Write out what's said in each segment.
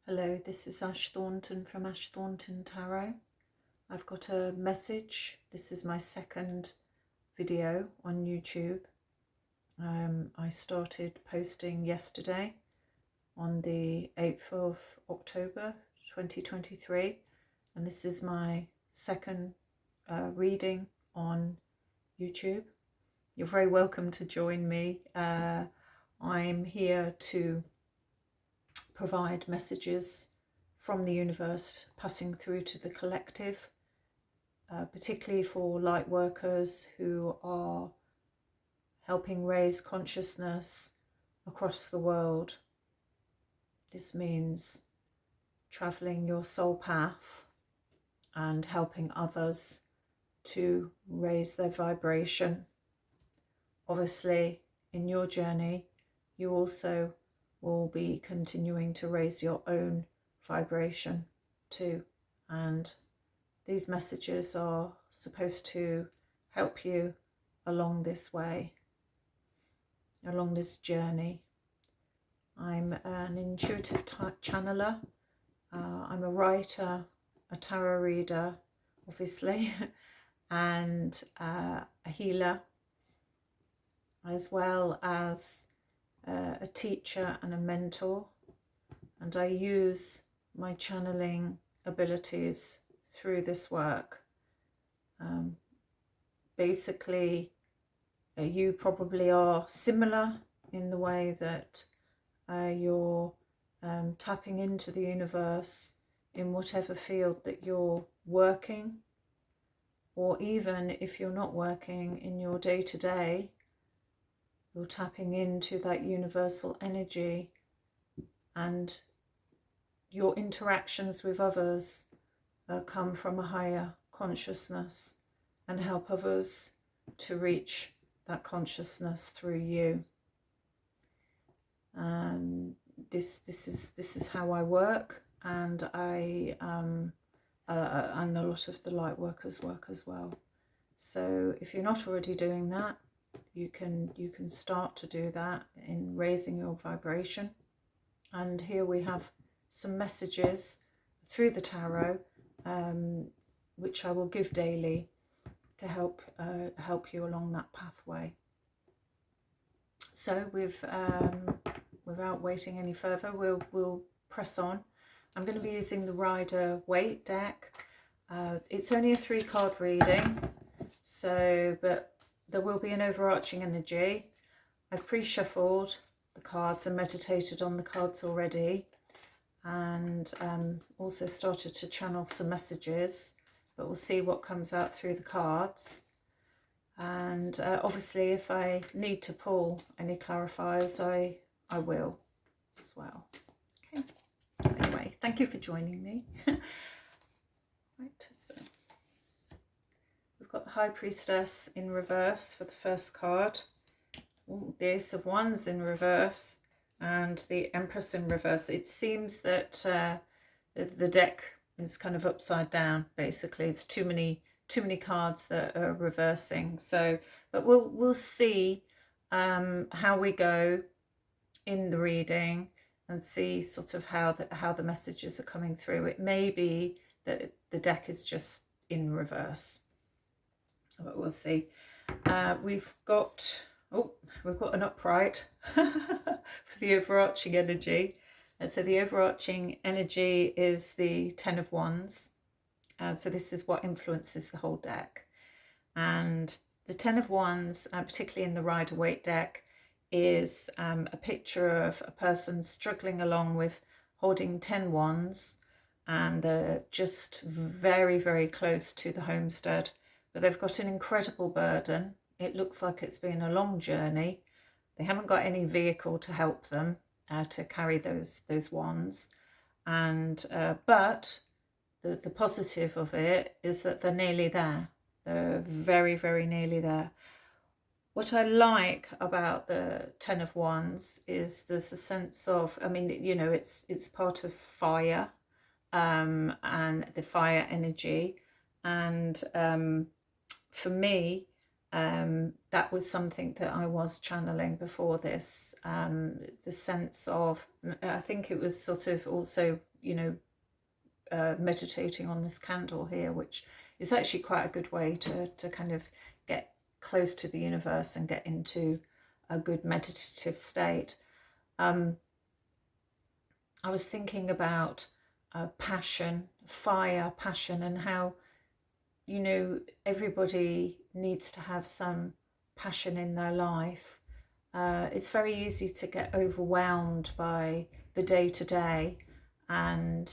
Hello, this is Ash Thornton from Ash Thornton Tarot. I've got a message. This is my second video on YouTube. I started posting yesterday on the 8th of October 2023, and this is my second reading on YouTube. You're very welcome to join me. I'm here to provide messages from the universe passing through to the collective, particularly for light workers who are helping raise consciousness across the world. This means traveling your soul path and helping others to raise their vibration. Obviously, in your journey, you also will be continuing to raise your own vibration too, and these messages are supposed to help you along this way, along this journey. I'm an intuitive channeler. I'm a writer, a tarot reader, obviously, and a healer, as well as a teacher and a mentor, and I use my channeling abilities through this work. Basically, you probably are similar in the way that you're tapping into the universe in whatever field that you're working, or even if you're not working in your day-to-day, you're tapping into that universal energy, and your interactions with others come from a higher consciousness and help others to reach that consciousness through you. And this is how I work, and and a lot of the light workers work as well. So if you're not already doing that, you can start to do that in raising your vibration. And here we have some messages through the tarot, which I will give daily to help you along that pathway. So without waiting any further, we'll press on. I'm going to be using the Rider-Waite deck. It's only a 3-card reading, but there will be an overarching energy. I've pre-shuffled the cards and meditated on the cards already, and also started to channel some messages, but we'll see what comes out through the cards. And obviously, if I need to pull any clarifiers, I will as well. Okay. Anyway, thank you for joining me. Right, so we've got the High Priestess in reverse for the first card. Ooh, the Ace of Wands in reverse, and the Empress in reverse. It seems that the deck is kind of upside down. Basically, it's too many cards that are reversing. So, but we'll see how we go in the reading and see sort of how the messages are coming through. It may be that the deck is just in reverse, but we'll see. We've got an upright for the overarching energy. And so the overarching energy is the Ten of Wands. So this is what influences the whole deck. And the Ten of Wands, particularly in the Rider-Waite deck, is a picture of a person struggling along with holding 10 wands, and they're just very, very close to the homestead. But they've got an incredible burden. It looks like it's been a long journey. They haven't got any vehicle to help them to carry those wands. And but the positive of it is that they're nearly there. They're very, very nearly there. What I like about the Ten of Wands is there's a sense of, I mean, you know, it's part of fire, and the fire energy. And for me, that was something that I was channeling before this, the sense of, I think it was sort of also, you know, meditating on this candle here, which is actually quite a good way to kind of get close to the universe and get into a good meditative state. I was thinking about passion, fire, passion, and how, you know, everybody needs to have some passion in their life. It's very easy to get overwhelmed by the day-to-day and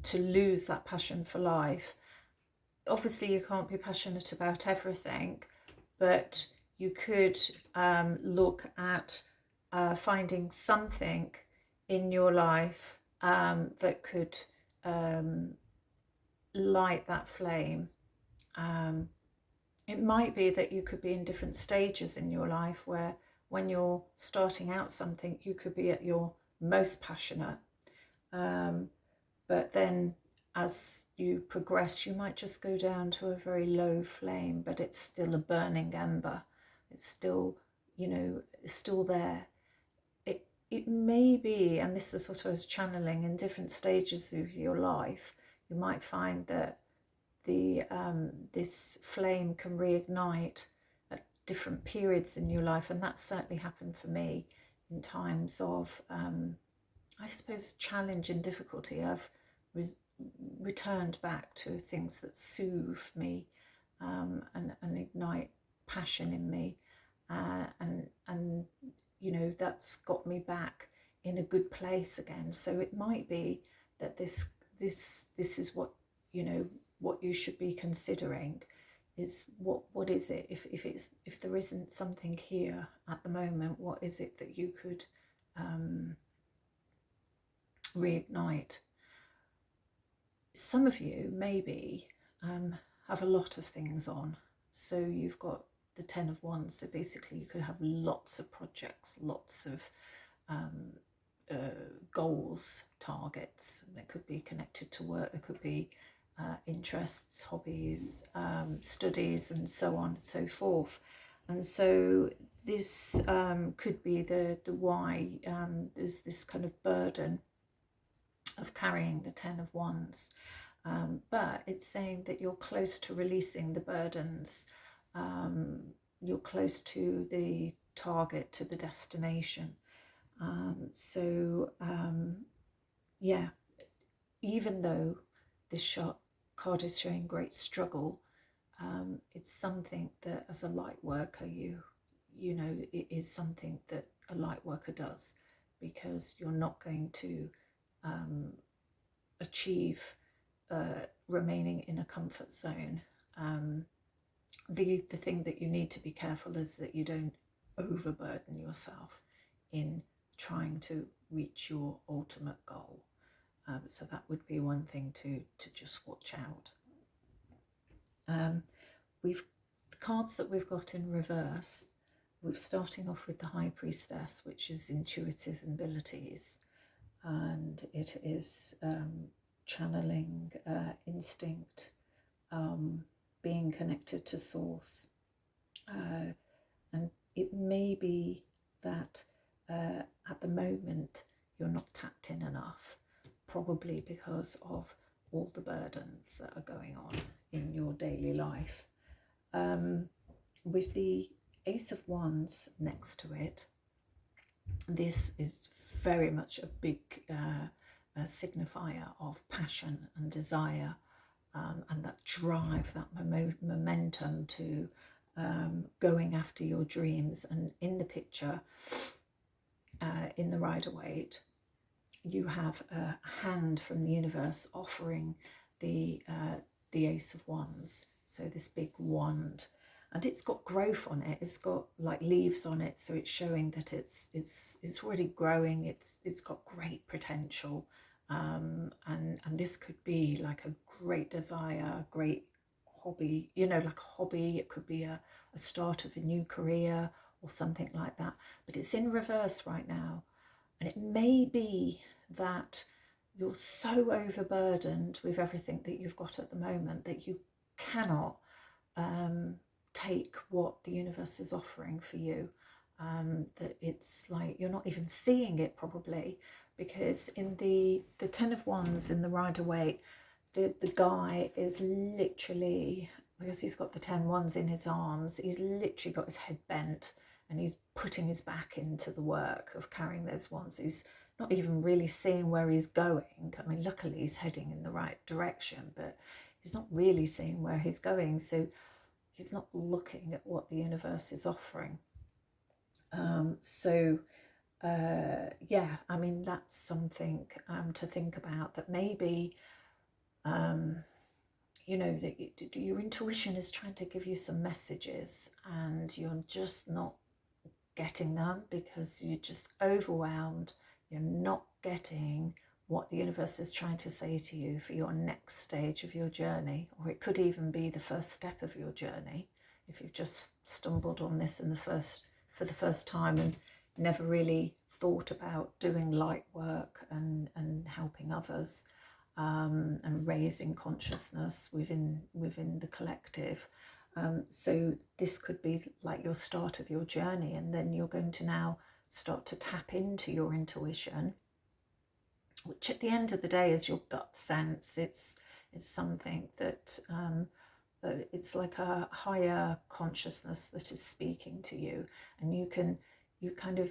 to lose that passion for life. Obviously, you can't be passionate about everything, but you could look at finding something in your life that could light that flame. It might be that you could be in different stages in your life where when you're starting out something, you could be at your most passionate. But then as you progress, you might just go down to a very low flame, but it's still a burning ember. It's still, you know, it's still there. It may be, and this is what I was channeling, in different stages of your life, you might find that this flame can reignite at different periods in your life, and that's certainly happened for me in times of, I suppose, challenge and difficulty. I've returned back to things that soothe me and ignite passion in me, and you know, that's got me back in a good place again. So it might be that this is what, you know, what you should be considering is what is it, if there isn't something here at the moment, what is it that you could reignite. Some of you maybe have a lot of things on, so you've got the 10 of Wands, so basically you could have lots of projects, lots of goals, targets that could be connected to work, there could be interests, hobbies, studies, and so on and so forth. And so this could be the why there's this kind of burden of carrying the 10 of Wands, but it's saying that you're close to releasing the burdens, you're close to the target, to the destination. Yeah, even though this card is showing great struggle, it's something that as a light worker, you know, it is something that a light worker does, because you're not going to achieve remaining in a comfort zone. The thing that you need to be careful is that you don't overburden yourself in trying to reach your ultimate goal. So that would be one thing to just watch out. The cards that we've got in reverse, we're starting off with the High Priestess, which is intuitive abilities, and it is channeling instinct, being connected to source, and it may be that at the moment you're not tapped in enough, probably because of all the burdens that are going on in your daily life. With the Ace of Wands next to it, this is very much a big a signifier of passion and desire, and that drive, that momentum to going after your dreams. And in the picture, in the Rider-Waite, you have a hand from the universe offering the Ace of Wands, so this big wand, and it's got growth on it, it's got like leaves on it, so it's showing that it's already growing, it's got great potential, and this could be like a great desire, great hobby, you know, like a hobby. It could be a start of a new career or something like that, but it's in reverse right now. And it may be that you're so overburdened with everything that you've got at the moment that you cannot take what the universe is offering for you, that it's like you're not even seeing it probably, because in the Ten of Wands in the Rider-Waite, the guy is literally, because he's got the 10 wands in his arms, he's literally got his head bent and he's putting his back into the work of carrying those wands. He's not even really seeing where he's going. I mean, luckily he's heading in the right direction, but he's not really seeing where he's going. So he's not looking at what the universe is offering. Yeah, I mean, that's something to think about, that maybe, you know, that your intuition is trying to give you some messages and you're just not getting them because you're just overwhelmed. You're not getting what the universe is trying to say to you for your next stage of your journey, or it could even be the first step of your journey if you've just stumbled on this for the first time and never really thought about doing light work and helping others, and raising consciousness within the collective. So this could be like your start of your journey, and then you're going to now start to tap into your intuition, which at the end of the day is your gut sense. It's something that it's like a higher consciousness that is speaking to you, and you kind of,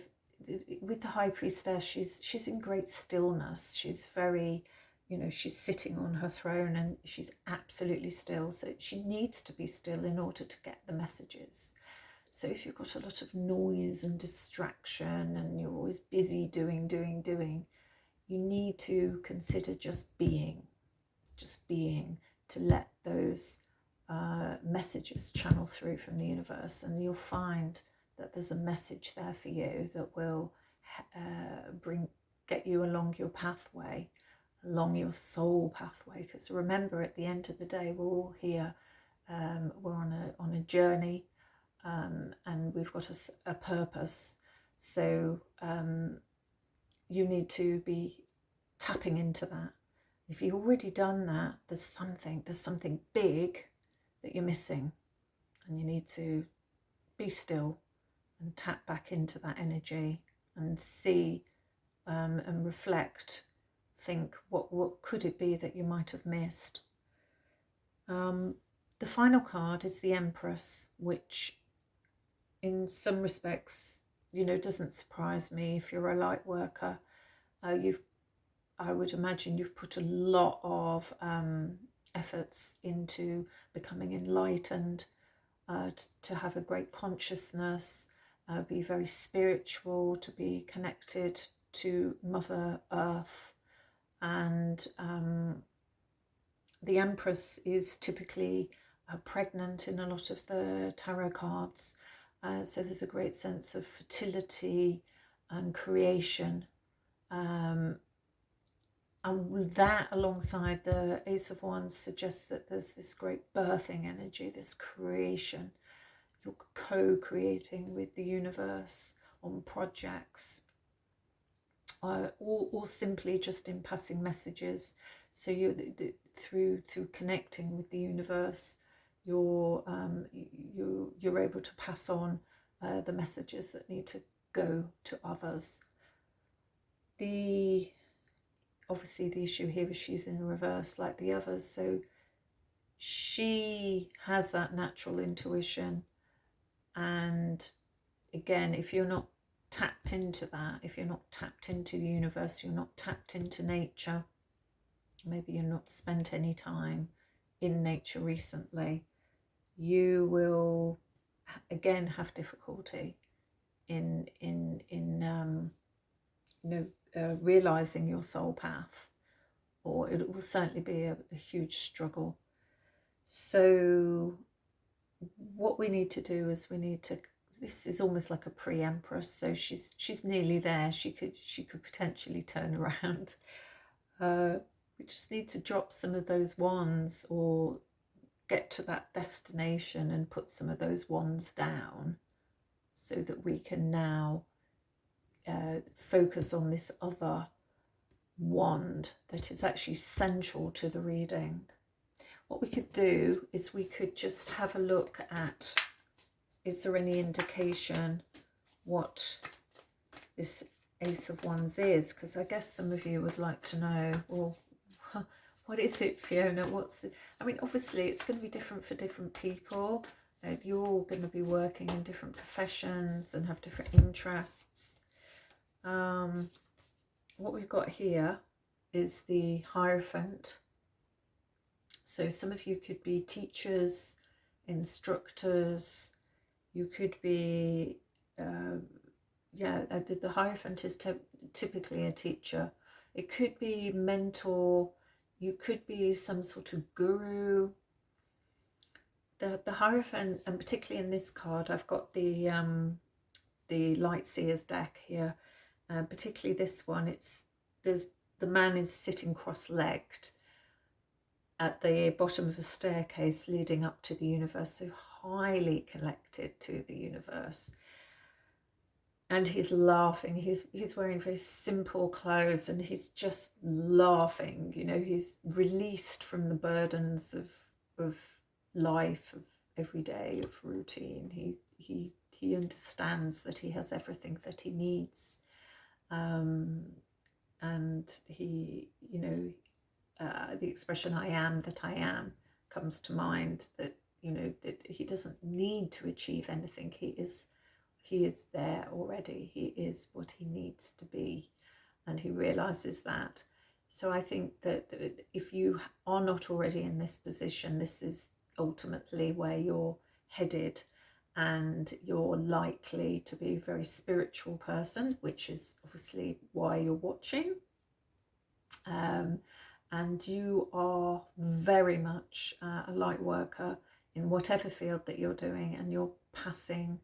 with the High Priestess, she's in great stillness. She's very, you know, she's sitting on her throne and she's absolutely still. So she needs to be still in order to get the messages. So if you've got a lot of noise and distraction and you're always busy doing, you need to consider just being, to let those messages channel through from the universe, and you'll find that there's a message there for you that will get you along your pathway, along your soul pathway. Because remember, at the end of the day, we're all here, we're on a journey, and we've got a purpose. So you need to be tapping into that. If you've already done that, there's something big that you're missing, and you need to be still and tap back into that energy and see, and reflect, think what could it be that you might have missed. The final card is the Empress, which in some respects, you know, doesn't surprise me. If you're a light worker, I would imagine you've put a lot of efforts into becoming enlightened, to have a great consciousness, be very spiritual, to be connected to Mother Earth. And the Empress is typically pregnant in a lot of the tarot cards. So there's a great sense of fertility and creation. And that, alongside the Ace of Wands, suggests that there's this great birthing energy, this creation. You're co-creating with the universe on projects, or simply just in passing messages. So through connecting with the universe, you're able to pass on the messages that need to go to others. Obviously the issue here is she's in reverse like the others, so she has that natural intuition. And again, if you're not tapped into that, if you're not tapped into the universe, you're not tapped into nature, maybe you're not spent any time in nature recently, you will again have difficulty in realizing your soul path, or it will certainly be a huge struggle. So what we need to do is this is almost like a pre-Empress, so she's nearly there. She could potentially turn around. We just need to drop some of those wands, or get to that destination and put some of those wands down, so that we can now focus on this other wand that is actually central to the reading. What we could do is we could just have a look at, is there any indication what this Ace of Wands is, because I guess some of you would like to know, well, what is it, Fiona? What's the... I mean, obviously it's going to be different for different people. You're all going to be working in different professions and have different interests. What we've got here is the Hierophant. So some of you could be teachers, instructors. You could be, the Hierophant is typically a teacher. It could be mentor. You could be some sort of guru. The Hierophant, and particularly in this card, I've got the Light Seers deck here. Particularly this one, the man is sitting cross-legged at the bottom of a staircase leading up to the universe, so highly connected to the universe. And he's laughing. He's wearing very simple clothes, and he's just laughing. You know, he's released from the burdens of life, of every day, of routine. He understands that he has everything that he needs. And he, you know, the expression "I am that I am" comes to mind. That, you know, that he doesn't need to achieve anything. He is there already. He is what he needs to be, and he realizes that. So I think that if you are not already in this position, this is ultimately where you're headed. And you're likely to be a very spiritual person, which is obviously why you're watching. And you are very much a light worker in whatever field that you're doing, and you're passing,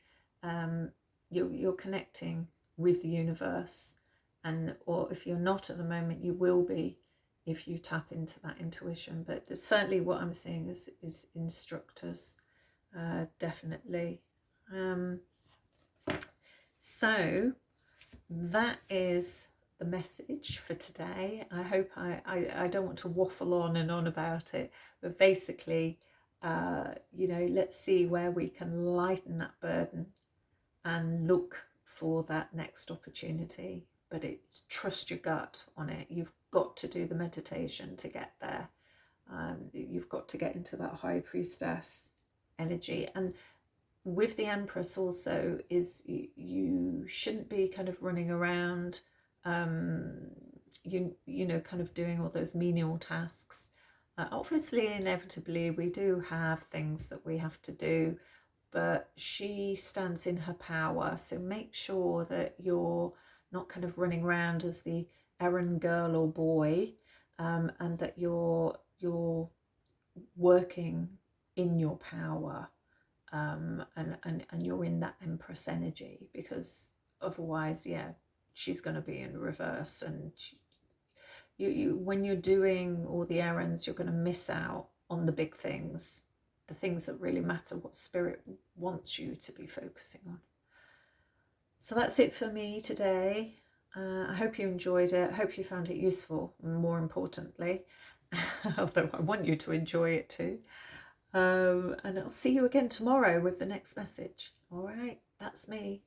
you're connecting with the universe. And or if you're not at the moment, you will be if you tap into that intuition. But certainly what I'm seeing is instructors. Definitely. So that is the message for today. I hope I don't want to waffle on and on about it, but basically, you know, let's see where we can lighten that burden and look for that next opportunity. But it's trust your gut on it. You've got to do the meditation to get there. You've got to get into that High Priestess energy. And with the Empress also is you shouldn't be kind of running around, you know, kind of doing all those menial tasks. Obviously, inevitably, we do have things that we have to do, but she stands in her power. So make sure that you're not kind of running around as the errand girl or boy, and that you're working in your power, and you're in that Empress energy, because otherwise, yeah, she's going to be in reverse, and you when you're doing all the errands, you're going to miss out on the big things, the things that really matter, what Spirit wants you to be focusing on. So that's it for me today. I hope you enjoyed it. I hope you found it useful, more importantly, although I want you to enjoy it too. And I'll see you again tomorrow with the next message. All right, that's me,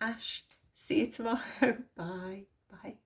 Ash. See you tomorrow. Bye. Bye.